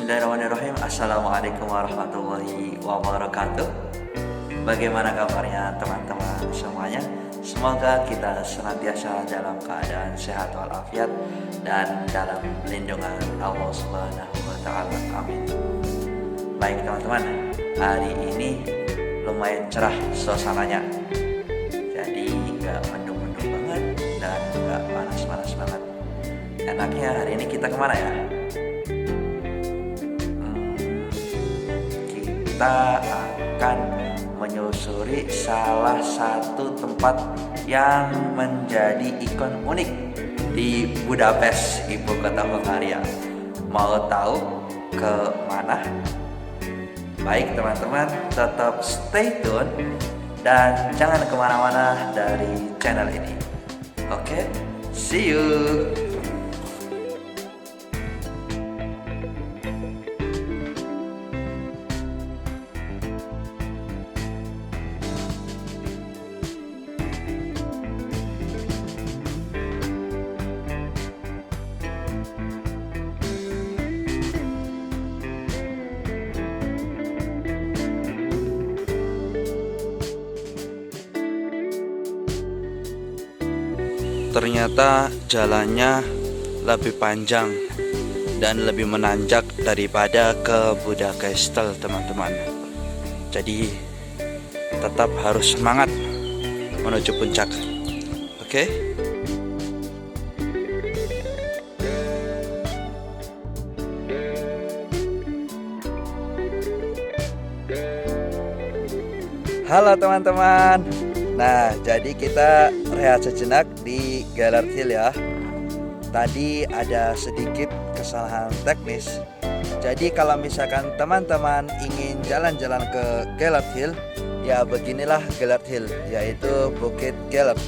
Bismillahirrahmanirrahim. Assalamualaikum warahmatullahi wabarakatuh. Bagaimana kabarnya teman-teman semuanya? Semoga kita senantiasa dalam keadaan sehat walafiat dan dalam lindungan Allah Subhanahu wa Ta'ala. Amin. Baik teman-teman, hari ini lumayan cerah suasananya. Jadi nggak mendung-mendung banget dan nggak panas-panas banget. Enaknya hari ini kita kemana ya? Kita akan menyusuri salah satu tempat yang menjadi ikon unik di Budapest, ibu kota Hungaria. Mau tahu ke mana? Baik teman-teman, tetap stay tune dan jangan kemana-mana dari channel ini. Oke, see you. Ternyata jalannya lebih panjang dan lebih menanjak daripada ke Budapest, teman-teman. Jadi tetap harus semangat menuju puncak. Oke? Halo teman-teman. Nah, jadi kita rehat sejenak di Gellert Hill ya. Tadi ada sedikit kesalahan teknis. Jadi kalau misalkan teman-teman ingin jalan-jalan ke Gellert Hill, ya beginilah Gellert Hill, yaitu Bukit Gellert.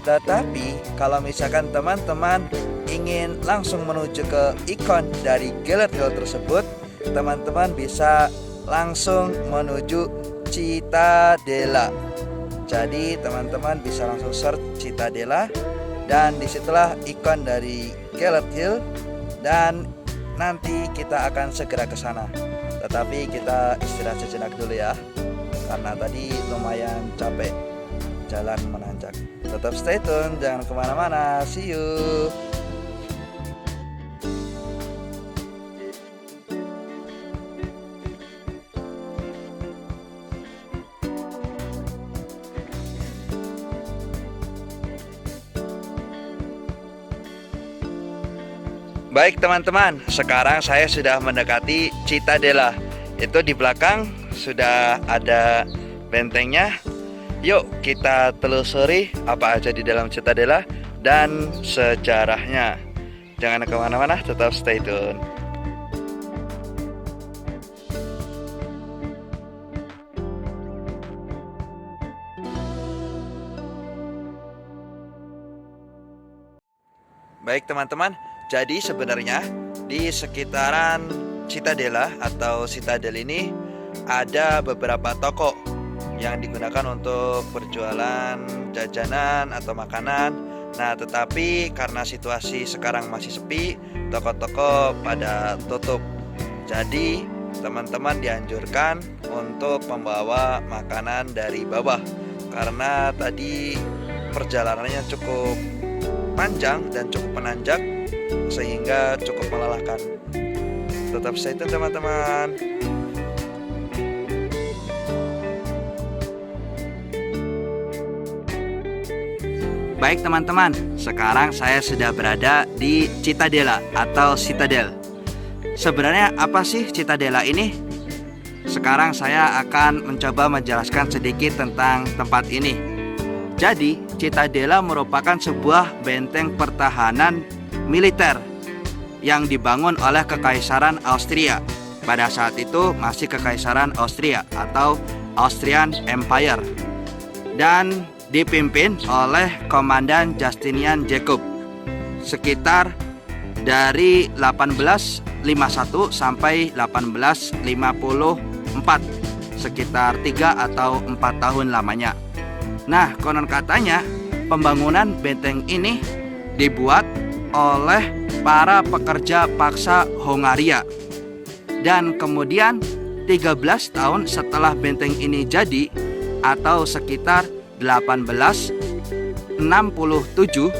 Tetapi kalau misalkan teman-teman ingin langsung menuju ke ikon dari Gellert Hill tersebut, teman-teman bisa langsung menuju Cittadella. Jadi teman-teman bisa langsung search Cittadella dan disitulah ikon dari Gellert Hill dan nanti kita akan segera ke sana. Tetapi kita istirahat sejenak dulu ya, karena tadi lumayan capek jalan menanjak. Tetap stay tune, jangan kemana-mana. See you. Baik teman-teman, sekarang saya sudah mendekati Cittadella. Itu di belakang sudah ada bentengnya. Yuk kita telusuri apa aja di dalam Cittadella dan sejarahnya. Jangan kemana-mana, tetap stay tune. Baik teman-teman, jadi sebenarnya di sekitaran Cittadella atau Citadel ini ada beberapa toko yang digunakan untuk berjualan jajanan atau makanan. Nah, tetapi karena situasi sekarang masih sepi, toko-toko pada tutup. Jadi, teman-teman dianjurkan untuk membawa makanan dari bawah karena tadi perjalanannya cukup panjang dan cukup menanjak sehingga cukup melelahkan. Tetap stay tune teman-teman. Baik teman-teman, sekarang saya sudah berada di Cittadella atau Citadel. Sebenarnya apa sih Cittadella ini? Sekarang saya akan mencoba menjelaskan sedikit tentang tempat ini. Jadi, Cittadella merupakan sebuah benteng pertahanan militer yang dibangun oleh Kekaisaran Austria. Pada saat itu masih Kekaisaran Austria atau Austrian Empire dan dipimpin oleh Komandan Justinian Jacob sekitar dari 1851 sampai 1854, sekitar 3 atau 4 tahun lamanya. Nah, konon katanya pembangunan benteng ini dibuat oleh para pekerja paksa Hongaria Dan kemudian 13 tahun setelah benteng ini jadi, atau sekitar 1867,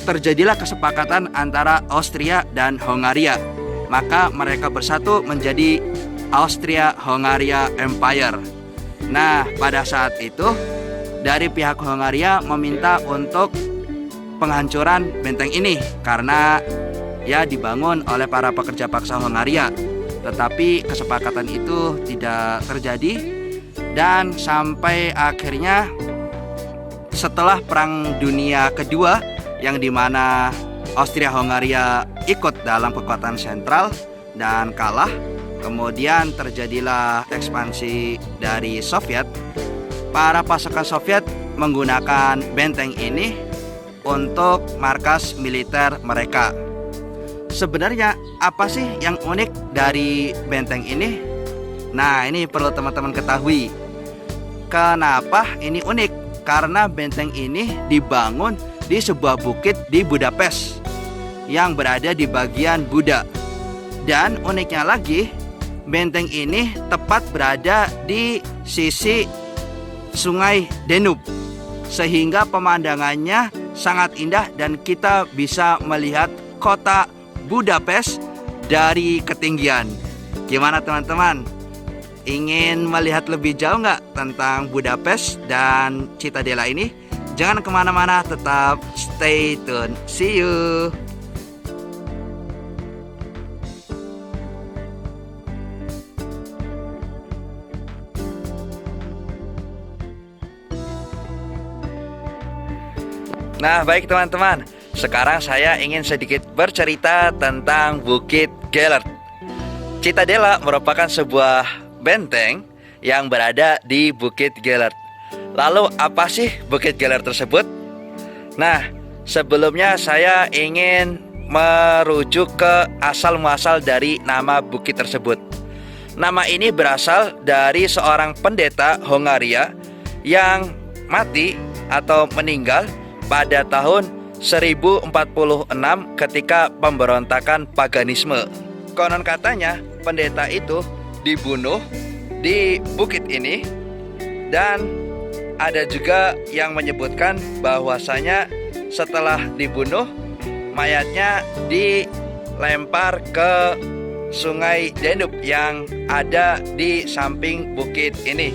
terjadilah kesepakatan antara Austria dan Hongaria. Maka mereka bersatu menjadi Austria-Hongaria Empire. Nah, pada saat itu dari pihak Hongaria meminta untuk penghancuran benteng ini karena ya dibangun oleh para pekerja paksa Hongaria. Tetapi kesepakatan itu tidak terjadi, dan sampai akhirnya setelah Perang Dunia Kedua yang dimana Austria-Hongaria ikut dalam kekuatan sentral dan kalah, kemudian terjadilah ekspansi dari Soviet. Para pasukan Soviet menggunakan benteng ini untuk markas militer mereka. Sebenarnya apa sih yang unik dari benteng ini? Nah, ini perlu teman-teman ketahui. Kenapa ini unik? Karena benteng ini dibangun di sebuah bukit di Budapest yang berada di bagian Buda. Dan uniknya lagi, benteng ini tepat berada di sisi Sungai Danube, sehingga pemandangannya sangat indah dan kita bisa melihat kota Budapest dari ketinggian. Gimana teman-teman? Ingin melihat lebih jauh nggak tentang Budapest dan Cittadella ini? Jangan kemana-mana, tetap stay tune. See you. Nah, baik teman-teman, sekarang saya ingin sedikit bercerita tentang Bukit Gellert. Cittadella merupakan sebuah benteng yang berada di Bukit Gellert. Lalu apa sih Bukit Gellert tersebut? Nah, sebelumnya saya ingin merujuk ke asal-muasal dari nama bukit tersebut. Nama ini berasal dari seorang pendeta Hongaria yang mati atau meninggal pada tahun 1046 ketika pemberontakan paganisme. Konon katanya pendeta itu dibunuh di bukit ini, dan ada juga yang menyebutkan bahwasanya setelah dibunuh mayatnya dilempar ke Sungai Danube yang ada di samping bukit ini.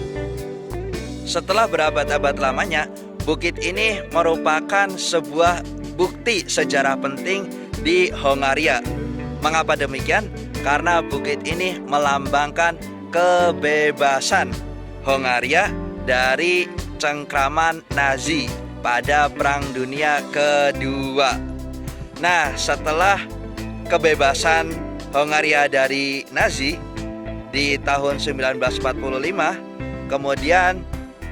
Setelah berabad-abad lamanya, bukit ini merupakan sebuah bukti sejarah penting di Hongaria. Mengapa demikian? Karena bukit ini melambangkan kebebasan Hongaria dari cengkraman Nazi pada Perang Dunia Kedua. Nah, setelah kebebasan Hongaria dari Nazi di tahun 1945, kemudian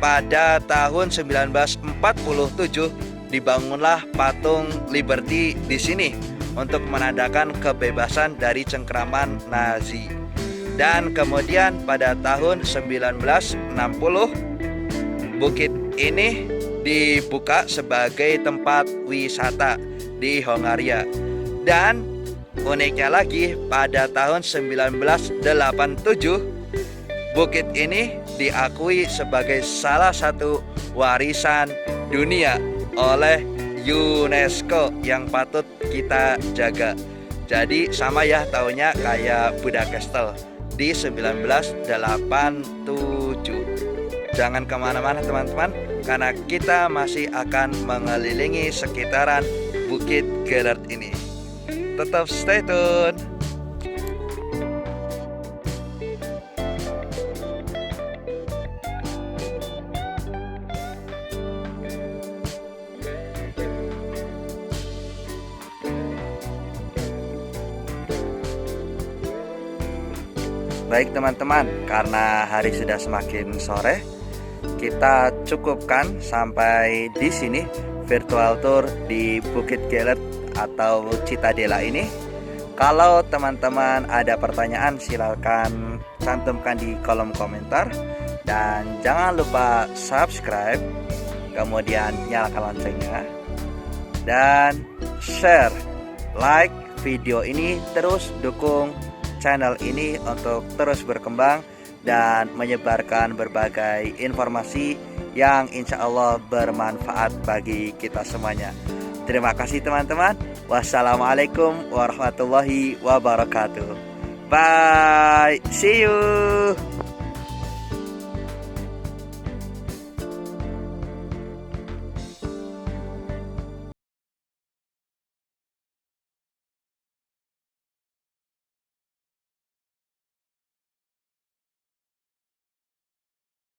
pada tahun 1947 dibangunlah patung Liberty di sini untuk menandakan kebebasan dari cengkraman Nazi. Dan kemudian pada tahun 1960 bukit ini dibuka sebagai tempat wisata di Hongaria. Dan uniknya lagi, pada tahun 1987 bukit ini diakui sebagai salah satu warisan dunia oleh UNESCO yang patut kita jaga. Jadi sama ya tahunnya kayak Buda Castle di 1987. Jangan kemana-mana teman-teman, karena kita masih akan mengelilingi sekitaran Bukit Gellert ini. Tetap stay tune. Baik teman-teman, karena hari sudah semakin sore, kita cukupkan sampai di sini virtual tour di Bukit Gellert atau Cittadella ini. Kalau teman-teman ada pertanyaan, silakan cantumkan di kolom komentar, dan jangan lupa subscribe, kemudian nyalakan loncengnya, dan share, like video ini, terus dukung channel ini untuk terus berkembang dan menyebarkan berbagai informasi yang insya Allah bermanfaat bagi kita semuanya. Terima kasih teman-teman. Wassalamualaikum warahmatullahi wabarakatuh. Bye. See you.